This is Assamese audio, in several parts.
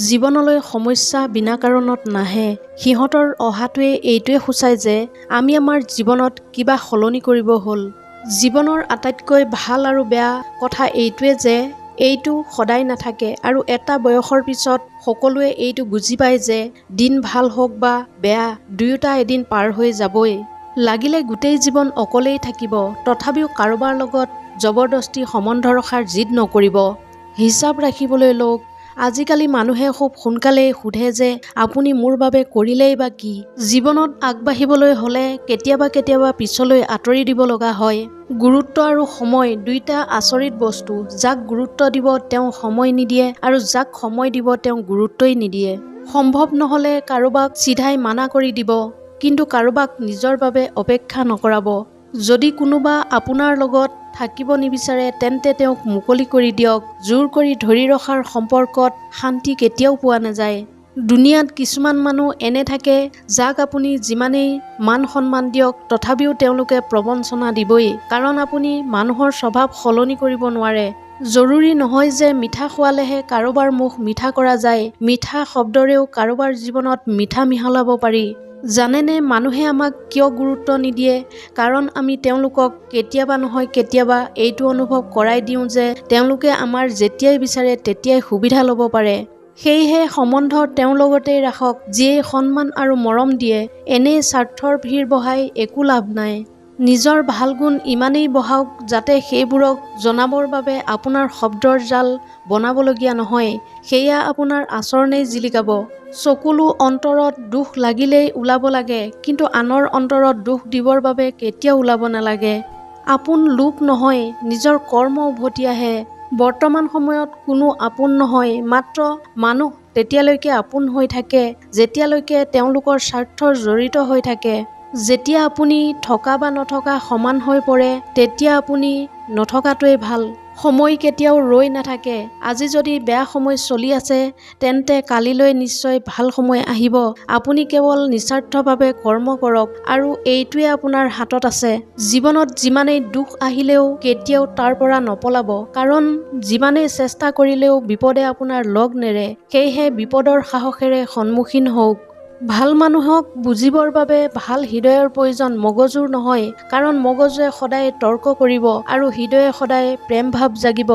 জীৱনলৈ সমস্যা বিনা কাৰণত নাহে। সিহঁতৰ অহাটোৱে এইটোৱে সূচায় যে আমি আমাৰ জীৱনত কিবা সলনি কৰিব হ'ল। জীৱনৰ আটাইতকৈ ভাল আৰু বেয়া কথা এইটোৱে যে এইটো সদায় নাথাকে আৰু এটা বয়সৰ পিছত সকলোৱে এইটো বুজি পায় যে দিন ভাল হওক বা বেয়া দুয়োটা এদিন পাৰ হৈ যাবই। লাগিলে গোটেই জীৱন অকলেই থাকিব, তথাপিও কাৰোবাৰ লগত জবৰদস্তি সম্বন্ধ ৰখাৰ জিদ নকৰিব। হিচাপ ৰাখিবলৈ লওক। আজিকালি মানুহে খুব সোনকালেই সোধে যে আপুনি মোৰ বাবে কৰিলেই বা কি। জীৱনত আগবাঢ়িবলৈ হ'লে কেতিয়াবা পিছলৈ আঁতৰি দিব লগা হয়। গুৰুত্ব আৰু সময় দুইটা আচৰিত বস্তু। যাক গুৰুত্ব দিব তেওঁ সময় নিদিয়ে আৰু যাক সময় দিব তেওঁ গুৰুত্বই নিদিয়ে। সম্ভৱ নহ'লে কাৰোবাক চিধাই মানা কৰি দিব, কিন্তু কাৰোবাক নিজৰ বাবে অপেক্ষা নকৰাব। যদি কোনোবা আপোনাৰ লগত থাকিব নিবিচাৰে তেন্তে তেওঁক মুকলি কৰি দিয়ক। জোৰ কৰি ধৰি ৰখাৰ সম্পৰ্কত শান্তি কেতিয়াও পোৱা নাযায়। দুনিয়াত কিছুমান মানুহ এনে থাকে যাক আপুনি যিমানেই মান সন্মান দিয়ক তথাপিও তেওঁলোকে প্ৰবঞ্চনা দিবই, কাৰণ আপুনি মানুহৰ স্বভাৱ সলনি কৰিব নোৱাৰে। জৰুৰী নহয় যে মিঠা খোৱালেহে কাৰোবাৰ মুখ মিঠা কৰা যায়। মিঠা শব্দৰেও কাৰোবাৰ জীৱনত মিঠা মিহলাব পাৰি। জানেনে মানুহে আমাক কিয় গুৰুত্ব নিদিয়ে? কাৰণ আমি তেওঁলোকক কেতিয়াবা নহয় কেতিয়াবা এইটো অনুভৱ কৰাই দিওঁ যে তেওঁলোকে আমাৰ যেতিয়াই বিচাৰে তেতিয়াই সুবিধা ল'ব পাৰে। সেয়েহে সম্বন্ধ তেওঁৰ লগতেই ৰাখক, যিয়ে সন্মান আৰু মৰম দিয়ে। এনেই স্বাৰ্থৰ ভিৰ বহাই একো লাভ নাই। নিজৰ ভাল গুণ ইমানেই বহাওক যাতে সেইবোৰক জনাবৰ বাবে আপোনাৰ শব্দৰ জাল বনাবলগীয়া নহয়। সেয়া আপোনাৰ আচৰণেই জিলিকাব। চকুলো অন্তৰত দুখ লাগিলেই ওলাব লাগে, কিন্তু আনৰ অন্তৰত দুখ দিবৰ বাবে কেতিয়াও ওলাব নালাগে। আপোন লোক নহয়, নিজৰ কৰ্ম উভতি আহে। বৰ্তমান সময়ত কোনো আপোন নহয়, মাত্ৰ মানুহ তেতিয়ালৈকে আপোন হৈ থাকে যেতিয়ালৈকে তেওঁলোকৰ স্বাৰ্থ জড়িত হৈ থাকে। যেতিয়া আপুনি থকা বা নথকা সমান হৈ পৰে তেতিয়া আপুনি নথকাটোৱেই ভাল। সময় কেতিয়াও ৰৈ নাথাকে। আজি যদি বেয়া সময় চলি আছে তেন্তে কালিলৈ নিশ্চয় ভাল সময় আহিব। আপুনি কেৱল নিস্বাৰ্থভাৱে কৰ্ম কৰক আৰু এইটোৱে আপোনাৰ হাতত আছে। জীৱনত যিমানেই দুখ আহিলেও কেতিয়াও তাৰ পৰা নপলাব, কাৰণ যিমানেই চেষ্টা কৰিলেও বিপদে আপোনাৰ লগ নেৰে। সেয়েহে বিপদৰ সাহসেৰে সন্মুখীন হওক। ভাল মানুহক বুজিবৰ বাবে ভাল হৃদয়ৰ প্ৰয়োজন, মগজুৰ নহয়, কাৰণ মগজুৱে সদায় তৰ্ক কৰিব আৰু হৃদয়ে সদায় প্ৰেম ভাৱ জাগিব।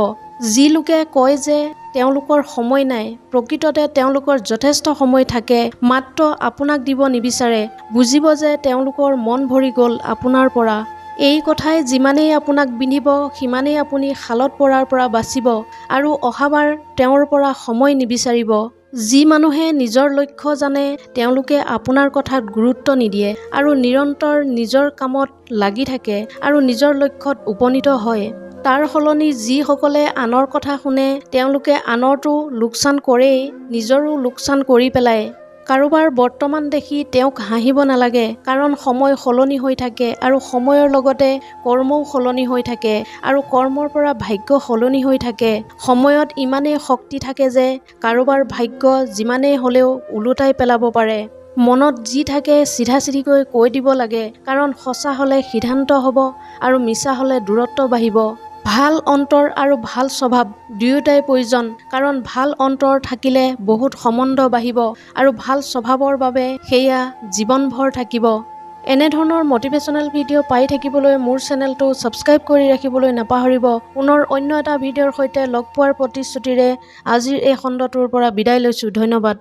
যি লোকে কয় যে তেওঁলোকৰ সময় নাই, প্ৰকৃততে তেওঁলোকৰ যথেষ্ট সময় থাকে, মাত্ৰ আপোনাক দিব নিবিচাৰে। বুজিব যে তেওঁলোকৰ মন ভৰি গ'ল আপোনাৰ পৰা। এই কথাই যিমানেই আপোনাক বিন্ধিব সিমানেই আপুনি খালত পৰাৰ পৰা বাচিব আৰু অহাবাৰ তেওঁৰ পৰা সময় নিবিচাৰিব। যি মানুহে নিজৰ লক্ষ্য জানে তেওঁলোকে আপোনাৰ কথাত গুৰুত্ব নিদিয়ে আৰু নিৰন্তৰ নিজৰ কামত লাগি থাকে আৰু নিজৰ লক্ষ্যত উপনীত হয়। তাৰ সলনি যিসকলে আনৰ কথা শুনে তেওঁলোকে আনৰতো লোকচান কৰেই, নিজৰো লোকচান কৰি পেলায়। কাৰোবাৰ বৰ্তমান দেখি তেওঁক হাঁহিব নালাগে, কাৰণ সময় সলনি হৈ থাকে আৰু সময়ৰ লগতে কৰ্মও সলনি হৈ থাকে আৰু কৰ্মৰ পৰা ভাগ্য সলনি হৈ থাকে। সময়ত ইমানেই শক্তি থাকে যে কাৰোবাৰ ভাগ্য যিমানেই হ'লেও ওলোটাই পেলাব পাৰে। মনত যি থাকে চিধাচিধিকৈ কৈ দিব লাগে, কাৰণ সঁচা হ'লে সিদ্ধান্ত হ'ব আৰু মিছা হ'লে দূৰত্ব বাঢ়িব। ভাল অন্তৰ আৰু ভাল স্বভাৱ দুয়োটাই প্ৰয়োজন, কাৰণ ভাল অন্তৰ থাকিলে বহুত সম্বন্ধ বাঢ়িব আৰু ভাল স্বভাৱৰ বাবে সেয়া জীৱনভৰ থাকিব। এনেধৰণৰ মটিভেশ্যনেল ভিডিঅ' পাই থাকিবলৈ মোৰ চেনেলটো ছাবস্ক্ৰাইব কৰি ৰাখিবলৈ নাপাহৰিব। পুনৰ অন্য এটা ভিডিঅ'ৰ সৈতে লগ পোৱাৰ প্ৰতিশ্ৰুতিৰে আজিৰ এই খণ্ডটোৰ পৰা বিদায় লৈছোঁ। ধন্যবাদ।